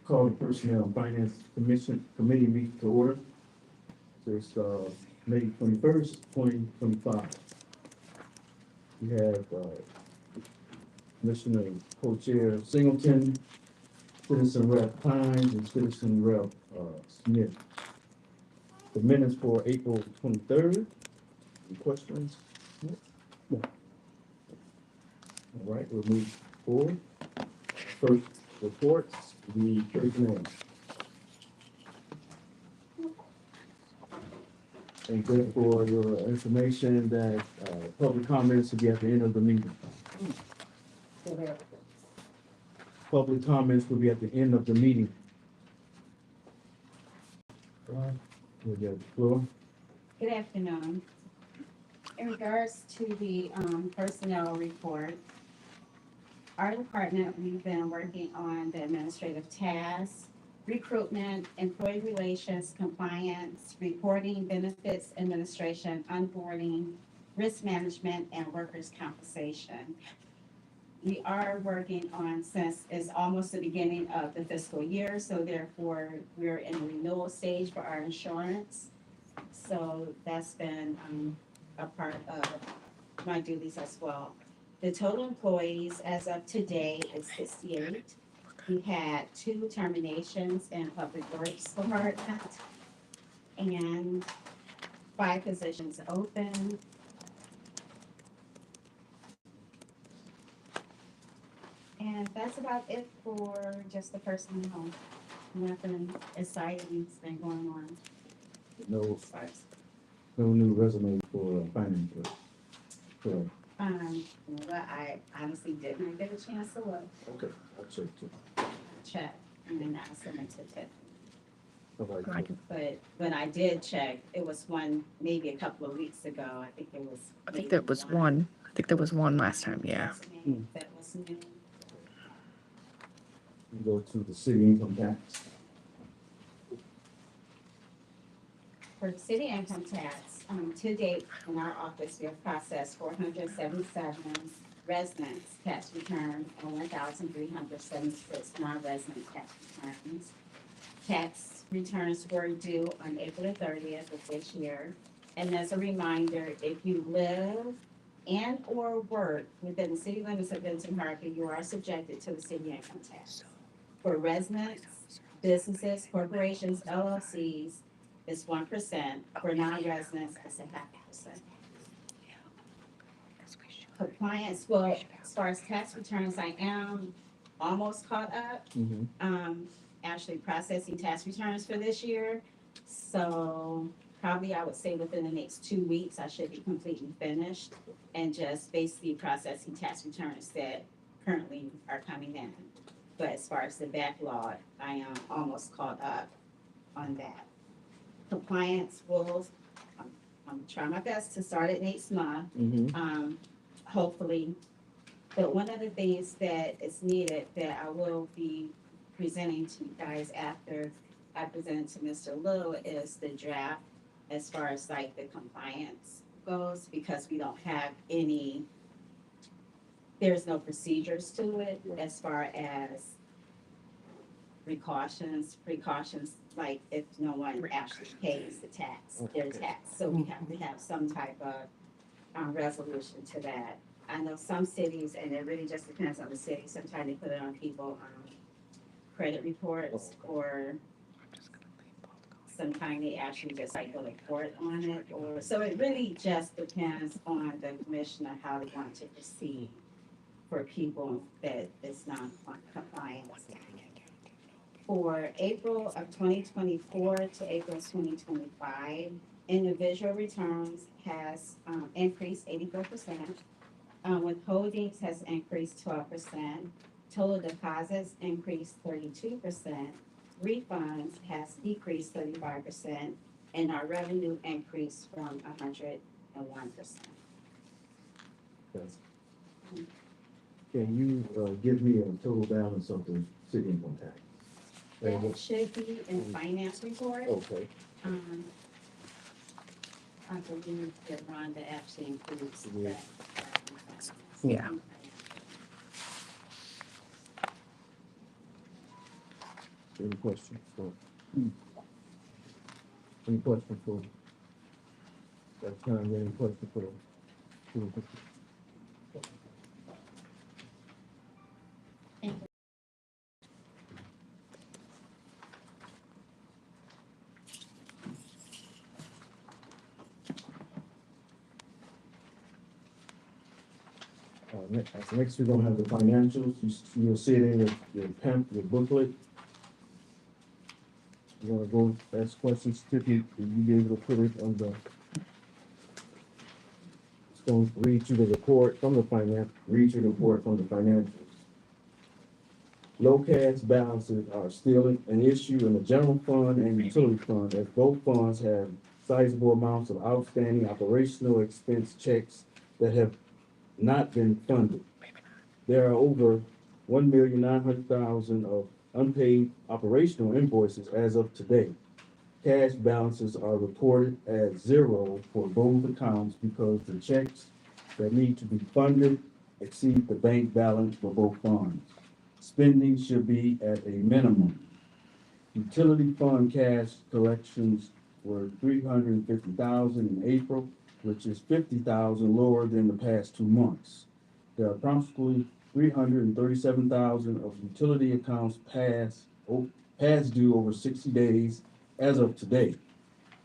Call the Personnel and Finance Committee meeting to order. It's, May 21st, 2025. We have, Commissioner Co-Chair Singleton, Citizen Rep. Hines, and Citizen Rep. Smith. The minutes for April 23rd. Any questions? No. All right, we'll move forward. First reports, the personnel. And good for your information that, public comments will be at the end of the meeting. Public comments will be at the end of the meeting. We'll get the floor. Good afternoon. In regards to the personnel report, our department, we've been working on the administrative tasks, recruitment, employee relations, compliance, reporting, benefits administration, onboarding, risk management, and workers' compensation. We are working on, since it's almost the beginning of the fiscal year, so therefore we're in a renewal stage for our insurance. So that's been a part of my duties as well. The total employees as of today is 68. We had 2 terminations in public works department and 5 positions open. And that's about it for just the personnel. Nothing exciting has been going on. No, no new resume for finance. Correct. Well, I honestly didn't get a chance to look, Okay, I'll check too. check, and then I sent it to Tiff. All right. But when I did check, it was one, maybe a couple of weeks ago, I think it was. I think there was one. I think there was one last time, yeah. resume That was new. We go to the city income tax. For the city income tax, to date, in our office, we have processed 477 residents' tax returns and 1,376 non-resident tax returns. Tax returns were due on April 30th of this year. And as a reminder, if you live and or work within the city limits of Benton Harbor, you are subjected to the city income tax. For residents, businesses, corporations, LLCs, it's 1%. For non-residents, it's 0.5%. Compliance, well, as far as tax returns, I am almost caught up. Actually processing tax returns for this year. So probably I would say within the next 2 weeks, I should be completely finished and just basically processing tax returns that currently are coming in. But as far as the backlog, I am almost caught up on that. Compliance will, I'm trying my best to start it next month, hopefully. But one of the things that is needed that I will be presenting to you guys after I present to Mr. Little is the draft as far as like the compliance goes, because we don't have any, there's no procedures to it as far as precautions, like if no one actually pays the tax, their tax. So we have to have some type of resolution to that. I know some cities, and it really just depends on the city, sometimes they put it on people, credit reports, or sometimes they actually just like go to court on it, or, so it really just depends on the commissioner, how they want to proceed for people that is non-compliant. For April of 2024 to April 2025, individual returns has increased 84%. Withholdings has increased 12%. Total deposits increased 32%. Refunds has decreased 35%. And our revenue increased from 101%. Can you, give me a total balance of the city income tax? That should be in finance report. Okay. I believe that Rhonda actually includes that. Yeah. Any questions for? Any questions for? That's kind of any question for? Next, we're gonna have the financials. You'll see it in your booklet. You're gonna go ask questions, Tiffany, and you be able to put it on the. It's going to read you the report from the financials. Low cash balances are still an issue in the general fund and utility fund, as both funds have sizable amounts of outstanding operational expense checks that have not been funded. There are over 1,900,000 of unpaid operational invoices as of today. Cash balances are reported as zero for both accounts because the checks that need to be funded exceed the bank balance for both funds. Spending should be at a minimum. Utility fund cash collections were 350,000 in April, which is 50,000 lower than the past 2 months. There are approximately 337,000 of utility accounts past due over 60 days as of today.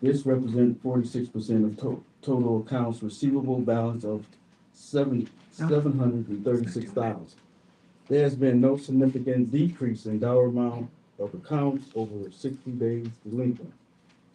This represents 46% of total accounts receivable balance of 736,000. There has been no significant decrease in dollar amount of accounts over 60 days delinquent.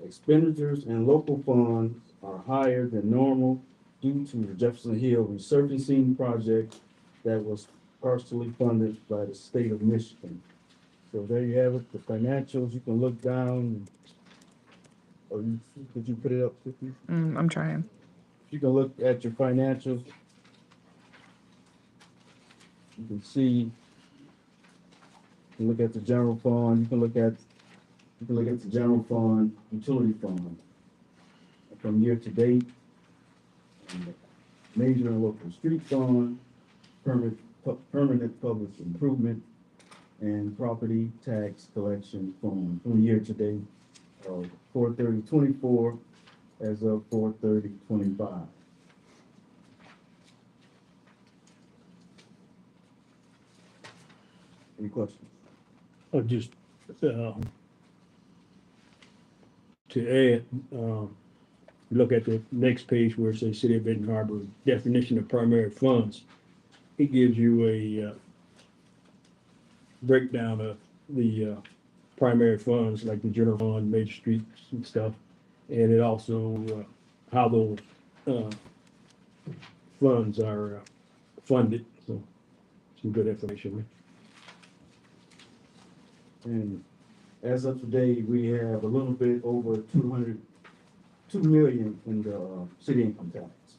Expenditures in local funds are higher than normal due to the Jefferson Hill resurfacing project that was partially funded by the state of Michigan. So there you have it, the financials. You can look down. Could you put it up, Tiffany? I'm trying. You can look at your financials. You can see, you can look at the general fund, you can look at the general fund, utility fund from year to date. And the major and local street fund, permanent public improvement, and property tax collection fund from year to date of 4/30/24 as of 4/30/25. Any questions? Just to add, look at the next page where it says City of Benton Harbor definition of primary funds. It gives you a breakdown of the primary funds, like the general fund, major streets and stuff. And it also, how those funds are funded. So some good information. And as of today, we have a little bit over 2 million in the city income tax.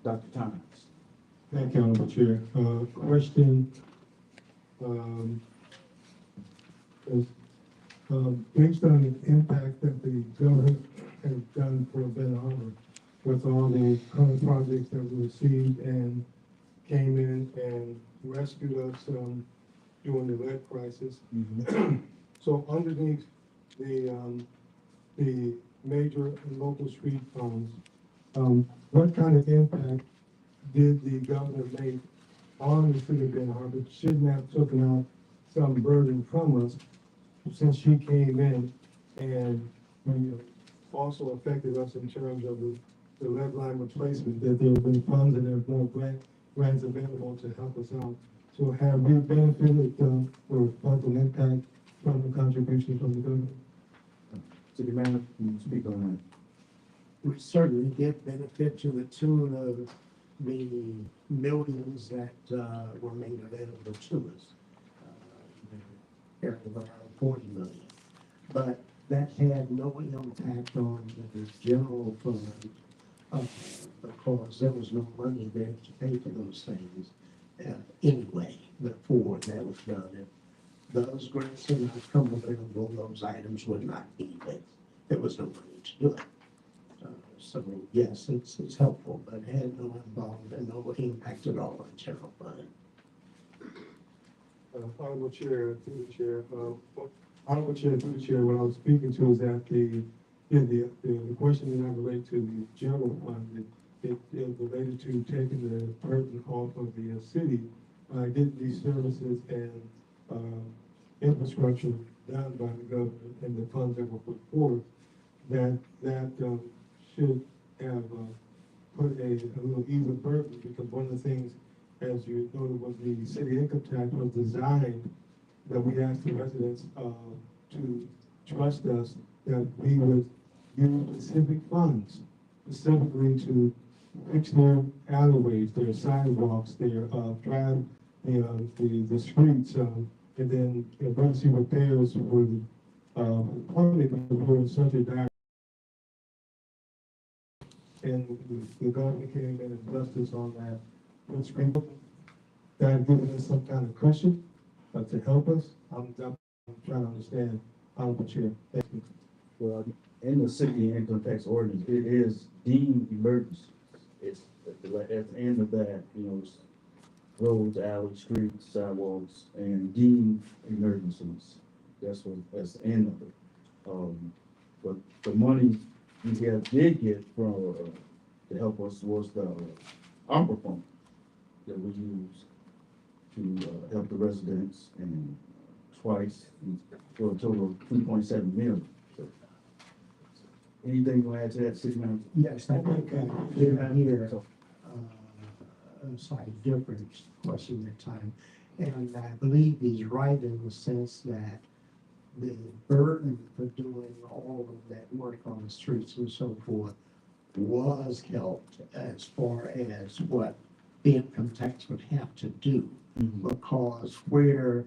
Dr. Thomas. Thank you, Honorable Chair. Question, is, based on the impact that the government has done for Benton Harbor with all the current projects that we received and came in and rescued us during the lead crisis. So underneath the major and local street funds, what kind of impact did the governor make on the city of Benton Harbor? Shouldn't have taken out some burden from us since she came in and also affected us in terms of the lead line replacement, that there have been funds and there's more grants available to help us out. So have we benefited or felt an impact from the contribution from the government? City manager, can you speak on that? We certainly did benefit to the tune of the millions that were made available to us. Of around 40 million. But that had no impact on the general fund because there was no money there to pay for those things anyway before that was done. If those grants had not come available, those items would not be there. There was no money to do it. So yes, it's helpful, but it had no involvement, no impact at all on general fund. Honorable Chair, through the chair, Honorable Chair, through the chair, what I was speaking to is that the question did not relate to the general fund. It related to taking the burden off of the city, getting these services and, infrastructure done by the government and the funds that were put forth, that should have, put a little easier burden, because one of the things, as you noted, was the city income tax was designed that we asked the residents, to trust us that we would use specific funds specifically to fix their alleyways, their sidewalks, their, drive, the streets, and then emergency repairs would, partly because we're in such a dire. And the government came in and blessed us on that, which people, that giving us some kind of cushion, to help us. I'm trying to understand, Honorable Chair. Thank you. Well, in the city income tax ordinance, it is deemed emergency. It's at the end of that, it's roads, alleys, streets, sidewalks, and deemed emergencies. that's the end of it. But the money did get from, to help us was the ARPA fund that we use to, help the residents, and twice for a total of 2.7 million. So, anything to add to that, City Manager? Yes, I think, here, a slightly different question at time. And I believe he's right in the sense that the burden for doing all of that work on the streets and so forth was helped as far as what the income tax would have to do. Because where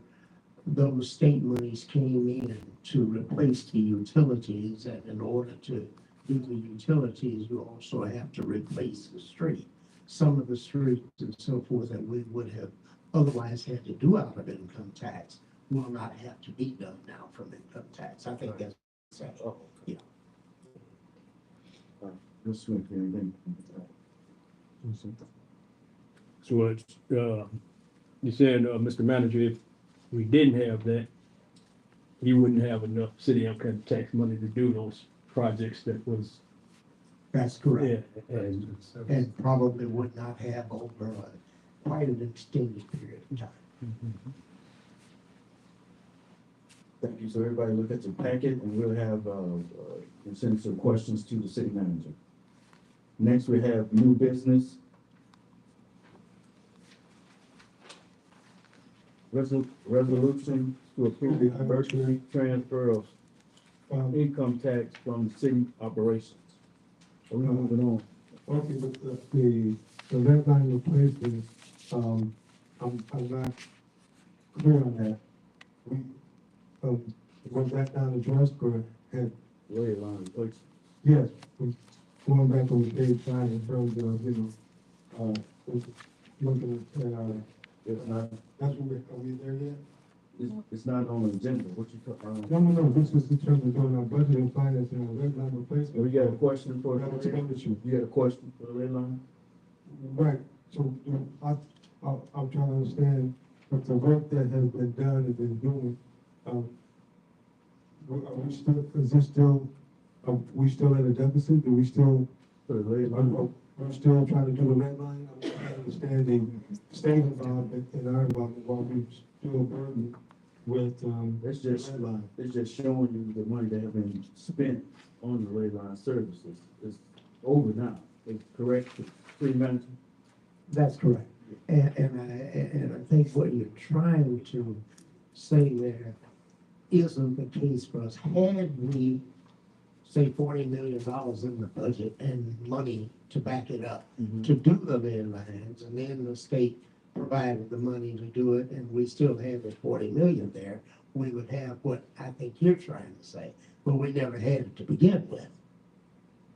those state monies came in to replace the utilities, and in order to do the utilities, you also have to replace the street. Some of the streets and so forth that we would have otherwise had to do out of income tax will not have to be done now from income tax. I think that's it. Oh, Yeah. Ms. Smith, anything? So it's, you're saying, Mr. Manager, if we didn't have that, you wouldn't have enough city income tax money to do those projects that was, That's yeah. correct. And probably would not have over quite an extended period of time. Thank you. So everybody look at your packet, and we'll have, send some questions to the city manager. Next, we have new business. Resolution to approve the emergency transfer of income tax from city operations. Are we moving on? Okay, but the red line replacement, I'm not clear on that. We, was that not addressed or had, Red line, please. yes, we going back on the page 9 in terms of, looking at, It's not, that's what are we there yet? it's not on the agenda. What you talking? No, this was in terms of doing our budget and finance and our red line replacement. We got a question for Capital the, expenditure. you got a question for the red line? Right, so I'm trying to understand if the work that has been done and been doing, are we still, is this still, are we still at a deficit? Do we still, For the red line? we're still trying to do the red line? I'm trying to understand the state involvement and our involvement while we still burdened with, It's just, red line. it's just showing you the money that have been spent on the red line services. It's over now. It's correct, city manager? That's correct. And I think what you're trying to say there isn't the case for us. Had we, say, $40 million in the budget and money to back it up, to do the lead lines, and then the state provided the money to do it, and we still have the 40 million there, we would have what I think you're trying to say, but we never had it to begin with.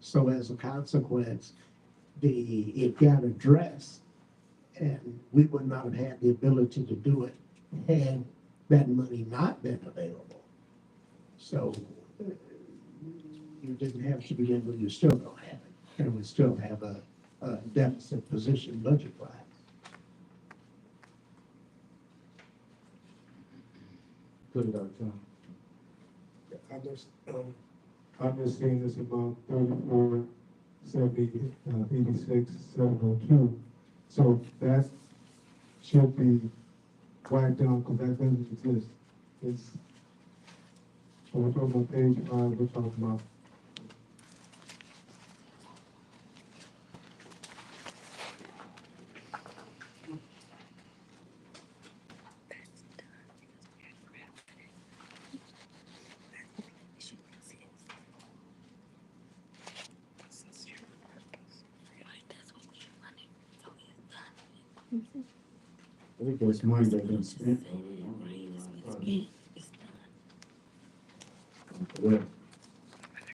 So as a consequence, it got addressed, and we would not have had the ability to do it had that money not been available. So you didn't have to begin with, you still don't have it, and we still have a deficit position budget-wise. put it out of town. I'm just seeing this amount 34, 70, 86, 702. So that should be whacked down because that doesn't exist. It's, so we're talking about page 5, we're talking about. I think that's money that been spent. Well,